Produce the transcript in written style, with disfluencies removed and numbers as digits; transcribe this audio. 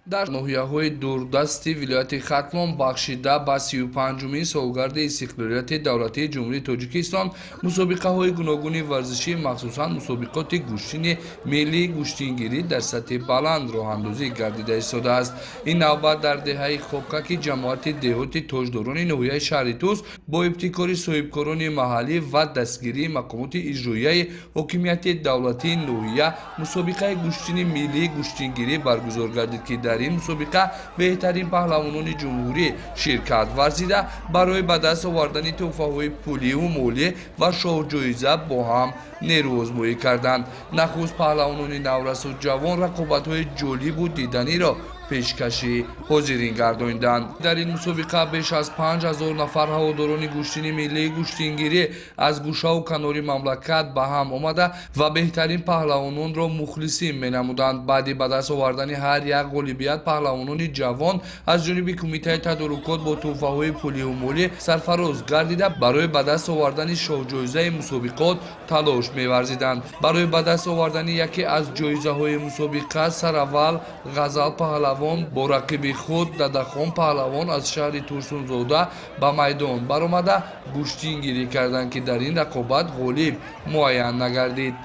дар ноҳияҳои дурдасти вилояти Хатлон бахшида ба 35-умин солгарди истиқлолияти давлатии ҷумҳурии Тоҷикистон мусобиқаҳои гуногуни варзишӣ, махсусан мусобиқоти гӯштини миллии гӯштингирӣ дар сатҳи баланд роҳандозӣ гардида истодааст. Ин навбат дар деҳаи хобкаки ҷамоати деҳоти тоҷдорони ноҳияи шаҳри Тус бо ибтикори соҳибкорони маҳаллӣ ва дастгирии мақомоти иҷроияи ҳокимияти давлатии ноҳия мусобиқаи гӯштини миллии гӯштингирӣ баргузор гардид, ки дар ин мусобиқа беҳтарин паҳлавонони ҷумҳурӣ ширкат варзида барои ба даст овардани тӯҳфаҳои пуливу молӣ ва шоҳҷоиза бо ҳам нерӯозмоӣ карданд. Нахуст паҳлавонони наврасу ҷавон рақобатҳои ҷолибу диданиро пешкаши ҳозирин гардониданд. Дар ин мусобиқа беш аз 5000 нафар ҳаводорони гӯштини миллии гӯштингирӣ аз гӯшаву канори мамлакат ба ҳам омада ва беҳтарин паҳлавононро мухлисин менамуданд. Баъди ба даст овардани ҳар як ғолибият, паҳлавонони ҷавон аз ҷониби кумитаи тадорукот бо тӯҳфаҳои пуливу молӣ сарфароз гардида барои ба даст овардани шоҳҷоизаи мусобиқот талош меварзиданд. Барои ба даст овардани яке аз ҷоизаҳои мусобиқа сараввал ғазал паҳлавон бо рақиби худ Дадахон паҳлавон аз шаҳри Турсунзода ба майдон баромада гӯштингирӣ карданд, ки дар ин рақобат ғолиб муайян нагардид.